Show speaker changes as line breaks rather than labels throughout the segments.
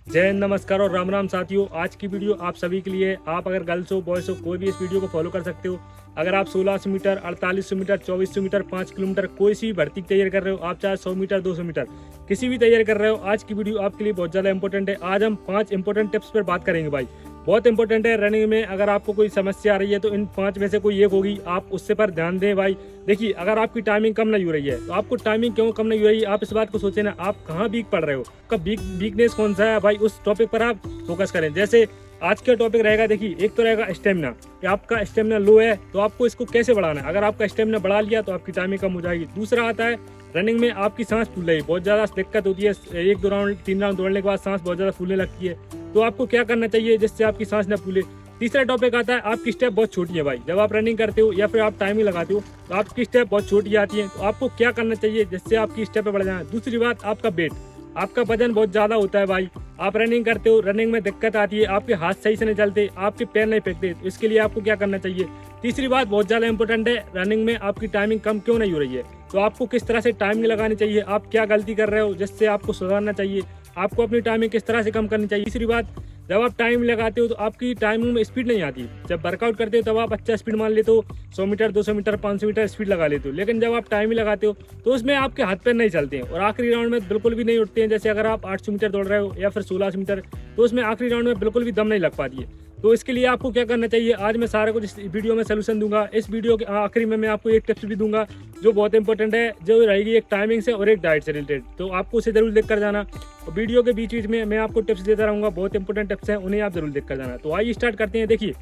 जय हिंद, नमस्कार और राम राम साथियों। आज की वीडियो आप सभी के लिए। आप अगर गर्ल्स हो बॉयज हो कोई भी इस वीडियो को फॉलो कर सकते हो। अगर आप 1600 मीटर, 4800 मीटर, 2400 मीटर, 5 किलोमीटर कोई सी भी भर्ती की तैयारी कर रहे हो, आप चाहे 100 मीटर 200 मीटर किसी भी तैयारी कर रहे हो, आज की वीडियो आपके लिए बहुत ज़्यादा इंपॉर्टेंट है। आज हम 5 इंपॉर्टेंट टिप्स पर बात करेंगे भाई, बहुत इंपॉर्टेंट है। रनिंग में अगर आपको कोई समस्या आ रही है तो इन 5 में से कोई एक होगी, आप उससे पर ध्यान दें भाई। देखिए, अगर आपकी टाइमिंग कम नहीं हो रही है तो आपको टाइमिंग क्यों कम नहीं हो रही है, आप इस बात को सोचें ना। आप कहाँ वीक पड़ रहे हो, कब वीकनेस कौन सा है भाई, उस टॉपिक पर आप फोकस करें। जैसे आज का टॉपिक रहेगा, देखिए एक तो रहेगा स्टेमिना, कि आपका स्टेमिना लो है तो आपको इसको कैसे बढ़ाना है। अगर आपका स्टेमिना बढ़ा लिया तो आपकी टाइमिंग कम हो जाएगी। दूसरा आता है रनिंग में आपकी सांस फूल रही है, बहुत ज़्यादा दिक्कत होती है। 1-2 राउंड 3 राउंड दौड़ने के बाद सांस बहुत ज़्यादा फूलने लगती है, तो आपको क्या करना चाहिए जिससे आपकी सांस न फूले। तीसरा टॉपिक आता है आपकी स्टेप बहुत छोटी है भाई। जब आप रनिंग करते हो या फिर आप टाइमिंग लगाते हो तो आपकी स्टेप बहुत छोटी आती है, तो आपको क्या करना चाहिए जिससे आपकी स्टेप बढ़ जाए। दूसरी बात, आपका वेट, आपका वजन बहुत ज़्यादा होता है भाई। आप रनिंग करते हो, रनिंग में दिक्कत आती है, आपके हाथ सही से नहीं चलते, आपके पैर नहीं फेंकते, तो इसके लिए आपको क्या करना चाहिए। तीसरी बात बहुत ज़्यादा इंपॉर्टेंट है, रनिंग में आपकी टाइमिंग कम क्यों नहीं हो रही है, तो आपको किस तरह से टाइमिंग लगानी चाहिए, आप क्या गलती कर रहे हो जिससे आपको सुधारना चाहिए, आपको अपनी टाइमिंग किस तरह से कम करनी चाहिए। तीसरी बात, जब आप टाइम लगाते हो तो आपकी टाइमिंग में स्पीड नहीं आती। जब वर्कआउट करते हो तब आप अच्छा स्पीड मान लेते हो, 100 मीटर 200 मीटर 500 मीटर स्पीड लगा लेते हो, लेकिन जब आप टाइम लगाते हो तो उसमें आपके हाथ पैर नहीं चलते हैं और आखिरी राउंड में बिल्कुल भी नहीं उठते हैं। जैसे अगर आप 800 मीटर दौड़ रहे हो या फिर 1600 मीटर, तो उसमें आखिरी राउंड में बिल्कुल भी दम नहीं लग पाती है। तो इसके लिए आपको क्या करना चाहिए, आज मैं सारा कुछ इस वीडियो में सोल्यूशन दूंगा। इस वीडियो के आखिरी में मैं आपको एक टिप्स भी दूंगा जो बहुत इंपॉर्टेंट है, जो रहेगी एक टाइमिंग से और एक डाइट से रिलेटेड, तो आपको उसे जरूर देख कर जाना। और वीडियो के बीच बीच में मैं आपको टिप्स देता रहूँगा, बहुत इंपॉर्टेंट टिप्स हैं, उन्हें आप जरूर देख कर जाना। तो आइए स्टार्ट करते हैं। देखिए,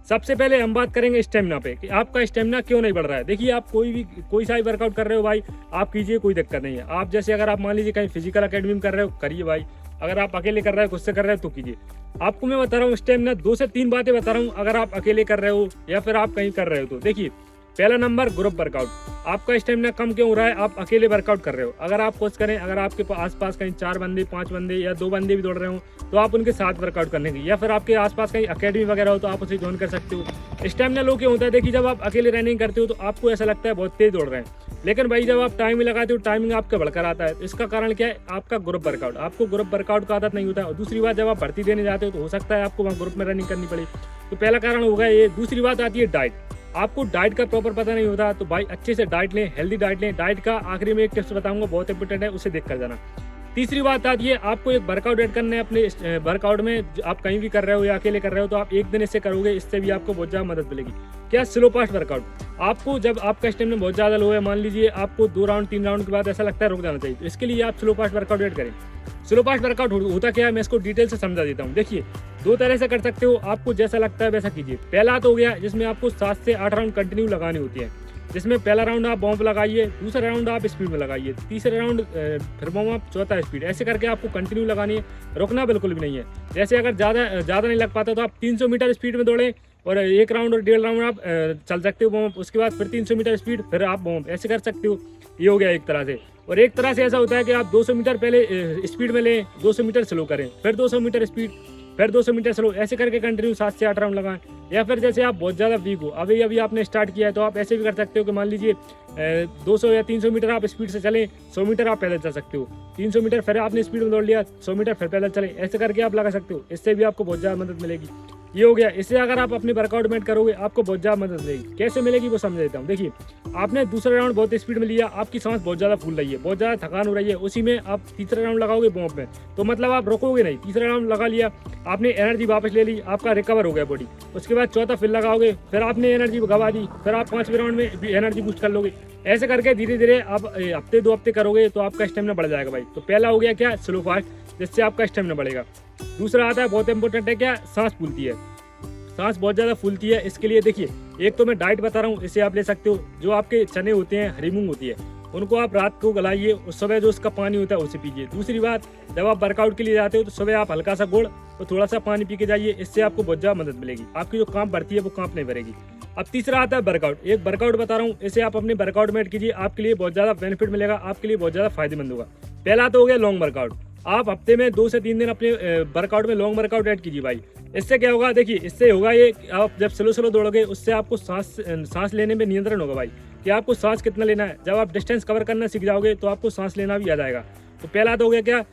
सबसे पहले हम बात करेंगे स्टेमिना पे, कि आपका स्टेमिना क्यों नहीं बढ़ रहा है। देखिए, आप कोई सा भी वर्कआउट कर रहे हो भाई, आप कीजिए, कोई दिक्कत नहीं है। आप जैसे अगर आप मान लीजिए कहीं फिजिकल अकेडमी में कर रहे हो, करिए भाई। अगर आप अकेले कर रहे हो, खुद से कर रहे हो, तो कीजिए। आपको मैं बता रहा हूँ स्टेमिना 2 से 3 बातें बता रहा हूँ, अगर आप अकेले कर रहे हो या फिर आप कहीं कर रहे हो तो। देखिए, पहला नंबर ग्रुप वर्कआउट। आपका स्टेमिना कम क्यों हो रहा है, आप अकेले वर्कआउट कर रहे हो। अगर आप कोशिश करें, अगर आपके आसपास कहीं 4 बंदे 5 बंदे या 2 बंदे भी दौड़ रहे हो तो आप उनके साथ वर्कआउट करने की, या फिर आपके आसपास कहीं अकेडमी वगैरह हो तो आप उसे ज्वाइन कर सकते हो। स्टेमिना लो क्यों होता है, देखिए जब आप अकेले रनिंग करते हो तो आपको ऐसा लगता है बहुत तेज दौड़ रहे हैं, लेकिन भाई जब आप टाइमिंग लगाते हो टाइमिंग आपका बढ़कर आता है। तो इसका कारण क्या है, आपका ग्रुप वर्कआउट, आपको ग्रुप वर्कआउट का आदत नहीं होता है। और दूसरी बात, जब आप भर्ती देने जाते हो तो हो सकता है आपको वहाँ ग्रुप में रनिंग करनी पड़े, तो पहला कारण होगा ये। दूसरी बात आती है डाइट, आपको डाइट का प्रॉपर पता नहीं होता, तो भाई अच्छे से डाइट लें, हेल्दी डाइट लें। डाइट का आखिरी में एक टिप्स बताऊंगा, बहुत इंपॉर्टेंट है, उसे देख कर जाना। तीसरी बात आती है, आपको एक वर्कआउट ऐड करना है अपने वर्कआउट में। आप कहीं भी कर रहे हो या अकेले कर रहे हो तो आप एक दिन इससे करोगे, इससे भी आपको बहुत ज़्यादा मदद मिलेगी। क्या, स्लो फास्ट वर्कआउट। आपको जब आपका स्टेमिना बहुत ज़्यादा लो है, मान लीजिए आपको 2 राउंड 3 राउंड के बाद ऐसा लगता है रुक जाना चाहिए, तो इसके लिए आप स्लो फास्ट वर्कआउट ऐड करें। स्लो फास्ट वर्कआउट होता क्या है, मैं इसको डिटेल से समझा देता हूँ। देखिए, 2 तरह से कर सकते हो, आपको जैसा लगता है वैसा कीजिए। पहला तो हो गया जिसमें आपको 7 से 8 राउंड कंटिन्यू लगानी होती है, जिसमें पहला राउंड आप बॉम्ब लगाइए, दूसरा राउंड आप स्पीड में लगाइए, तीसरा राउंड फिर बॉम्ब आप, चौथा स्पीड। ऐसे करके आपको कंटिन्यू लगानी है, रुकना बिल्कुल भी नहीं है। जैसे अगर ज़्यादा नहीं लग पाता तो आप 300 मीटर स्पीड में दौड़ें और 1 राउंड और 1.5 राउंड आप चल सकते हो बॉम्ब, उसके बाद फिर 300 मीटर स्पीड, फिर आप बॉम्ब, ऐसे कर सकते हो। ये हो गया एक तरह से। और एक तरह से ऐसा होता है कि आप 200 मीटर पहले स्पीड में लें, 200 मीटर स्लो करें, फिर 200 मीटर स्पीड, फिर 200 मीटर स्लो, ऐसे करके कंटिन्यू 7 से 8 राउंड लगाएं। या फिर जैसे आप बहुत ज़्यादा वीक हो, अभी आपने स्टार्ट किया है, तो आप ऐसे भी कर सकते हो कि मान लीजिए 200 या 300 मीटर आप स्पीड से चलें, 100 मीटर आप पैदल चल सकते हो, 300 मीटर फिर आपने स्पीड में दौड़ लिया, 100 मीटर फिर पैदल चले, ऐसे करके आप लगा सकते हो। इससे भी आपको बहुत ज़्यादा मदद मिलेगी। ये हो गया। इससे अगर आप अपने वर्कआउट में करोगे आपको बहुत ज़्यादा मदद मिलेगी। कैसे मिलेगी वो समझ देता हूँ। देखिए, आपने दूसरा राउंड बहुत स्पीड में लिया, आपकी सांस बहुत ज़्यादा फूल रही है, बहुत ज़्यादा थकान हो रही है, उसी में आप तीसरा राउंड लगाओगे बॉम्ब में, तो मतलब आप रोकोगे नहीं। तीसरा राउंड लगा लिया, आपने एनर्जी वापस ले ली, आपका रिकवर हो गया बॉडी। उसके बाद चौथा फिर लगाओगे, फिर आपने एनर्जी गवा दी, फिर आप 5वें राउंड में भी एनर्जी बूस्ट कर लोगे। ऐसे करके धीरे धीरे आप हफ्ते 2 हफ्ते करोगे तो आपका स्टेमिना बढ़ जाएगा भाई। तो पहला हो गया क्या, स्लो फास्ट, जिससे आपका स्टेमिना बढ़ेगा। दूसरा आता है, बहुत इंपॉर्टेंट है, क्या, सांस फूलती है। सांस बहुत ज़्यादा फूलती है, इसके लिए देखिए, एक तो मैं डाइट बता रहा हूँ, इसे आप ले सकते हो। जो आपके चने होते हैं, हरी मूंग होती है, उनको आप रात को गलाइए और सुबह जो उसका पानी होता है उसे पीजिए। दूसरी बात, जब आप वर्कआउट के लिए जाते हो तो सुबह आप हल्का सा गुड़ और थोड़ा सा पानी पी के जाइए, इससे आपको बहुत ज़्यादा मदद मिलेगी। आपकी जो कांप बढ़ती है वो कांप नहीं भरेगी। अब तीसरा आता है वर्कआउट। एक वर्कआउट बता रहा हूँ, इसे आप अपने वर्कआउट में ऐड कीजिए, आपके लिए बहुत ज़्यादा बेनिफिट मिलेगा, आपके लिए बहुत ज़्यादा फायदेमंद होगा। पहला तो हो गया लॉन्ग वर्कआउट। आप हफ्ते में 2 से 3 दिन अपने वर्कआउट में लॉन्ग वर्कआउट ऐड कीजिए भाई। इससे क्या होगा, देखिए इससे होगा ये, आप जब स्लो दौड़ोगे उससे आपको सांस लेने में नियंत्रण होगा भाई, कि आपको सांस कितना लेना है। जब आप डिस्टेंस कवर करना सीख जाओगे तो आपको सांस लेना भी आ जाएगा। तो पहला तो हो गया क्या,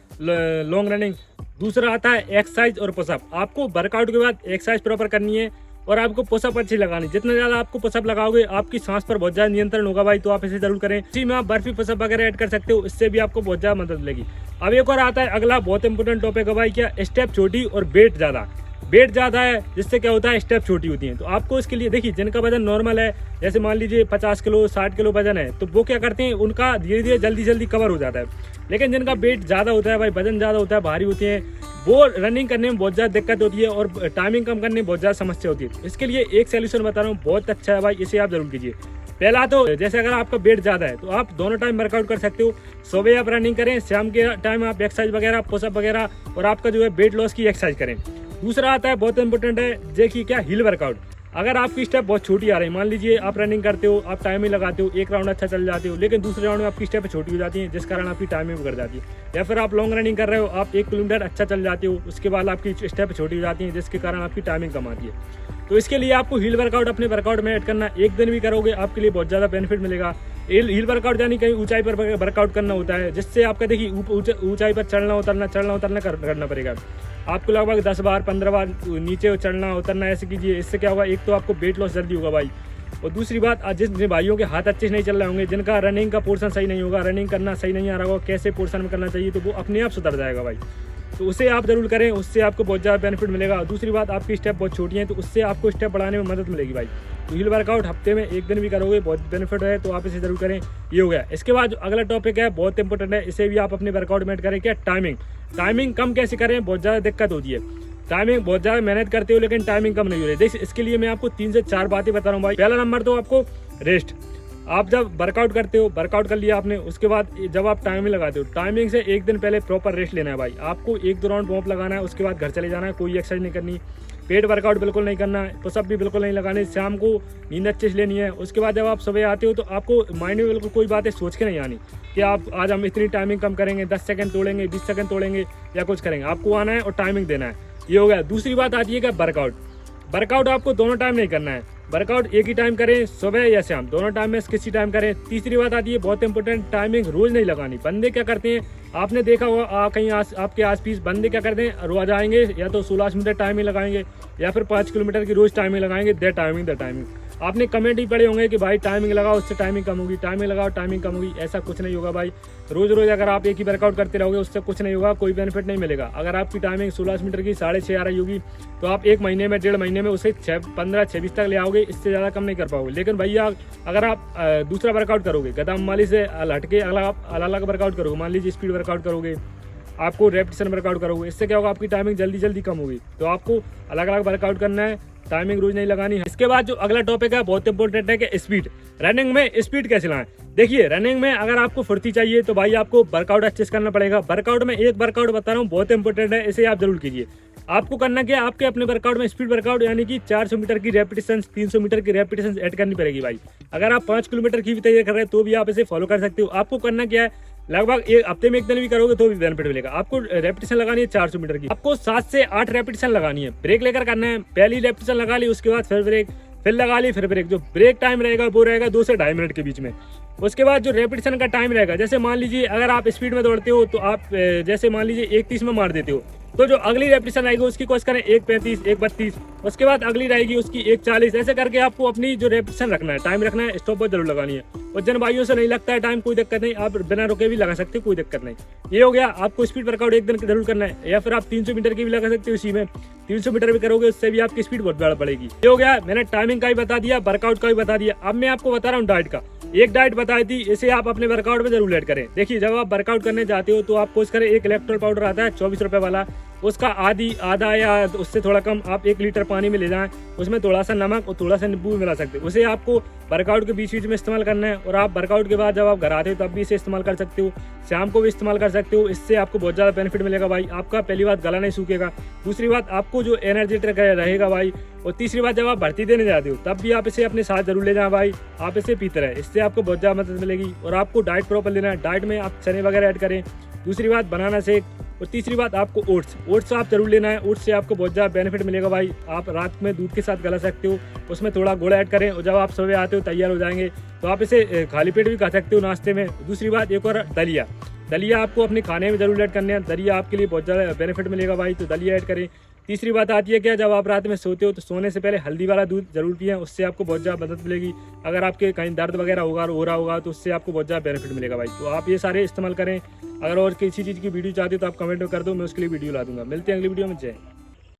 लॉन्ग रनिंग। दूसरा आता है एक्सरसाइज और पुशअप। आपको वर्कआउट के बाद एक्सरसाइज प्रॉपर करनी है और आपको पुशअप अच्छी लगानी। जितना ज़्यादा आपको पुशअप लगाओगे आपकी सांस पर बहुत ज़्यादा नियंत्रण होगा भाई, तो आप इसे जरूर करें। इसी में आप बर्फी पुशअप वगैरह ऐड कर सकते हो, इससे भी आपको बहुत ज़्यादा मदद मिलेगी। अब एक और आता है अगला बहुत इंपॉर्टेंट टॉपिक है भाई, क्या, स्टेप छोटी और वेट ज़्यादा। वेट ज़्यादा है जिससे क्या होता है, स्टेप छोटी होती हैं। तो आपको इसके लिए देखिए, जिनका वजन नॉर्मल है, जैसे मान लीजिए 50 किलो 60 किलो वजन है, तो वो क्या करते हैं, उनका धीरे धीरे जल्दी जल्दी कवर हो जाता है। लेकिन जिनका वेट ज़्यादा होता है भाई, वजन ज़्यादा होता है, भारी होते हैं, वो रनिंग करने में बहुत ज़्यादा दिक्कत होती है और टाइमिंग कम करने में बहुत ज़्यादा समस्या होती है। इसके लिए एक सोल्यूशन बता रहा हूँ, बहुत अच्छा है भाई, इसे आप जरूर कीजिए। पहला तो जैसे अगर आपका वेट ज़्यादा है तो आप दोनों टाइम वर्कआउट कर सकते हो। सुबह आप रनिंग करें, शाम के टाइम आप एक्सरसाइज वगैरह पुशअप वगैरह और आपका जो है वेट लॉस की एक्सरसाइज करें। दूसरा आता है बहुत इंपॉर्टेंट है, देखिए क्या, हिल वर्कआउट। अगर आपकी स्टेप बहुत छोटी आ रही है, मान लीजिए आप रनिंग करते हो, आप टाइमिंग लगाते हो, एक राउंड अच्छा चल जाते हो, लेकिन दूसरे राउंड में आपकी स्टेप छोटी हो जाती है जिस कारण आपकी टाइमिंग बिगड़ जाती है। या फिर आप लॉन्ग रनिंग कर रहे हो, आप 1 किलोमीटर अच्छा चल जाते हो, उसके बाद आपकी स्टेप छोटी हो जाती है जिसके कारण आपकी टाइमिंग कम आती है। तो इसके लिए आपको हिल वर्कआउट अपने वर्कआउट में ऐड करना। एक दिन भी करोगे आपके लिए बहुत ज़्यादा बेनिफिट मिलेगा। हिल वर्कआउट यानी कहीं ऊंचाई पर वर्कआउट करना होता है, जिससे आपका देखिए ऊंचाई पर चढ़ना उतरना करना पड़ेगा आपको। लगभग 10 बार 15 बार नीचे चढ़ना उतरना ऐसे कीजिए। इससे क्या होगा, एक तो आपको वेट लॉस जल्दी होगा भाई, और दूसरी बात, जिन भाइयों के हाथ अच्छे से नहीं चल रहे होंगे, जिनका रनिंग का पोर्शन सही नहीं होगा, रनिंग करना सही नहीं आ रहा होगा, कैसे पोर्शन में करना चाहिए, तो वो अपने आप सुधर जाएगा भाई। तो उसे आप जरूर करें, उससे आपको बहुत ज़्यादा बेनिफिट मिलेगा। दूसरी बात, आपकी स्टेप बहुत छोटी है तो उससे आपको स्टेप बढ़ाने में मदद मिलेगी भाई। तो हिल वर्कआउट हफ्ते में एक दिन भी करोगे, बहुत बेनिफिट है, तो आप इसे जरूर करें। ये हो गया। इसके बाद जो अगला टॉपिक है बहुत इंपॉर्टेंट है, इसे भी आप अपने वर्कआउट में ऐड करें, क्या, टाइमिंग। टाइमिंग कम कैसे करें, बहुत ज़्यादा दिक्कत होती है। टाइमिंग बहुत ज़्यादा मेहनत करते हो लेकिन टाइमिंग कम नहीं हो रही। देखिए इसके लिए मैं आपको 3 से 4 बातें बता रहा हूँ भाई। पहला नंबर तो आपको रेस्ट। आप जब वर्कआउट करते हो, वर्कआउट कर लिया आपने, उसके बाद जब आप टाइमिंग लगाते हो, टाइमिंग से एक दिन पहले प्रॉपर रेस्ट लेना है भाई। आपको 1-2 राउंड पंप लगाना है, उसके बाद घर चले जाना है, कोई एक्सरसाइज नहीं करनी, पेट वर्कआउट बिल्कुल नहीं करना है, पुशअप भी बिल्कुल नहीं लगाने। शाम को नींद अच्छे से लेनी है। उसके बाद जब आप सुबह आते हो तो आपको माइंड में बिल्कुल कोई बातें सोच के नहीं आनी कि आप आज हम इतनी टाइमिंग कम करेंगे, 10 सेकंड तोड़ेंगे, 20 सेकंड तोड़ेंगे या कुछ करेंगे। आपको आना है और टाइमिंग देना है। ये हो गया। दूसरी बात आती है क्या, वर्कआउट। वर्कआउट आपको दोनों टाइम नहीं करना है, वर्कआउट एक ही टाइम करें, सुबह या शाम, दोनों टाइम में किसी टाइम करें। तीसरी बात आती है बहुत इंपॉर्टेंट, टाइमिंग रोज नहीं लगानी। बंदे क्या करते हैं, आपने देखा होगा कहीं आपके आसपास बंदे क्या करते हैं, रोज आएंगे या तो 16 मिनट टाइमिंग लगाएंगे या फिर 5 किलोमीटर की रोज टाइमिंग लगाएंगे। द टाइमिंग आपने कमेंट ही पढ़े होंगे कि भाई टाइमिंग लगाओ उससे टाइमिंग कम होगी, टाइमिंग लगाओ टाइमिंग कम होगी। ऐसा कुछ नहीं होगा भाई। रोज रोज अगर आप एक ही वर्कआउट करते रहोगे उससे कुछ नहीं होगा, कोई बेनिफिट नहीं मिलेगा। अगर आपकी टाइमिंग 16 मीटर की 6:30 आ रही होगी तो आप 1 महीने में 1.5 महीने में उसे 15-26 तक ले आओगे, इससे ज़्यादा कम नहीं कर पाओगे। लेकिन भैया अगर आप दूसरा वर्कआउट करोगे, गदाम माली से हटके अलग वर्कआउट करोगे, मान लीजिए स्पीड वर्कआउट करोगे, आपको रेपिटेशन वर्कआउट करोगे, इससे क्या होगा, आपकी टाइमिंग जल्दी कम होगी। तो आपको अलग अलग वर्कआउट करना है, टाइमिंग रोज नहीं लगानी है। इसके बाद जो अगला टॉपिक है बहुत इंपॉर्टेंट है कि स्पीड। रनिंग में स्पीड कैसे लाएं। देखिए रनिंग में अगर आपको फुर्ती चाहिए तो भाई आपको वर्कआउट अच्छे से करना पड़ेगा। वर्कआउट में एक वर्कआउट बता रहा हूँ बहुत इंपॉर्टेंट है, इसे आप जरूर कीजिए। आपको करना क्या, आपके अपने वर्कआउट में स्पीड वर्कआउट यानी कि 400 मीटर की रेपिटेशन, 300 मीटर की रेपिटेशन ऐड करनी पड़ेगी भाई। अगर आप 5 किलोमीटर की भी तैयारी कर रहे हैं तो भी आप इसे फॉलो कर सकते हो। आपको करना क्या है, लगभग एक हफ्ते में एक दिन भी करोगे तो भी बेनिफिट मिलेगा। आपको रेपिटेशन लगानी है 400 मीटर की, आपको 7 से 8 रेपिटेशन लगानी है। ब्रेक लेकर करना है, पहली रेपिटेशन लगा ली, उसके बाद फिर ब्रेक, फिर लगा ली, फिर ब्रेक। जो ब्रेक टाइम रहेगा वो रहेगा 2 से 2.5 मिनट के बीच में। उसके बाद जो रेपिटेशन का टाइम रहेगा, जैसे मान लीजिए अगर आप स्पीड में दौड़ते हो तो आप जैसे मान लीजिए 1:30 में मार देते हो, तो जो अगली रेपिटेशन आएगी उसकी कोशिश करें 1:35, 1:32, उसके बाद अगली रहेगी उसकी 1:40। ऐसे करके आपको अपनी जो रेपिटेशन रखना है, टाइम रखना है, स्टॉप वॉच जरूर लगानी है। और जिन भाइयों से नहीं लगता है टाइम, कोई दिक्कत नहीं, आप बिना रुके भी लगा सकते हो, कोई दिक्कत नहीं। ये हो गया। आपको स्पीड वर्कआउट एक दिन जरूर करना है, या फिर आप 300 मीटर की भी लगा सकते हो। इसी में 300 मीटर भी करोगे उससे भी आपकी स्पीड बहुत ज़्यादा बढ़ेगी। ये हो गया, मैंने टाइमिंग का भी बता दिया, वर्कआउट का भी बता दिया। अब मैं आपको बता रहा हूँ डाइट का। एक डाइट बताई थी, इसे आप अपने वर्कआउट में जरूर ऐड करें। देखिए जब आप वर्कआउट करने जाते हो तो आप कोशिश करें, एक इलेक्ट्रोल पाउडर आता है 24 रुपए वाला, उसका आधा या उससे थोड़ा कम आप 1 लीटर पानी में ले जाएं, उसमें थोड़ा सा नमक और थोड़ा सा नींबू मिला सकते हैं। उसे आपको वर्कआउट के बीच में इस्तेमाल करना है। और आप वर्कआउट के बाद जब आप घर आते हो तब भी इसे इस्तेमाल कर सकते हो, शाम को भी इस्तेमाल कर सकते हो। इससे आपको बहुत ज़्यादा बेनिफिट मिलेगा भाई। आपका पहली बात गला नहीं सूखेगा, दूसरी बात आपको जो एनर्जेटिक रहेगा भाई, और तीसरी बात जब आप भर्ती देने जाते हो तब भी आप इसे अपने साथ जरूर ले जाएं भाई। आप इसे पीते रहे, इससे आपको बहुत ज़्यादा मदद मिलेगी। और आपको डाइट प्रॉपर लेना है, डाइट में आप चने वगैरह ऐड करें। दूसरी बात बनाना शेक, और तीसरी बात आपको ओट्स आप जरूर लेना है। ओट्स से आपको बहुत ज़्यादा बेनिफिट मिलेगा भाई। आप रात में दूध के साथ गला सकते हो, उसमें थोड़ा गुड़ ऐड करें, और जब आप सुबह आते हो तैयार हो जाएंगे तो आप इसे खाली पेट भी खा सकते हो नाश्ते में। दूसरी बात एक और, दलिया। दलिया आपको अपने खाने में जरूर ऐड करने हैं। दलिया आपके लिए बहुत ज़्यादा बेनिफिट मिलेगा भाई, तो दलिया ऐड करें। तीसरी बात आती है क्या, जब आप रात में सोते हो तो सोने से पहले हल्दी वाला दूध जरूर पिएं, उससे आपको बहुत ज़्यादा मदद मिलेगी। अगर आपके कहीं दर्द वगैरह हो रहा होगा तो उससे आपको बहुत ज़्यादा बेनिफिट मिलेगा भाई। तो आप ये सारे इस्तेमाल करें। अगर और किसी चीज़ की वीडियो चाहते हो तो आप कमेंट में कर दो, मैं उसके लिए वीडियो ला दूंगा। मिलते हैं अगली वीडियो में। जय।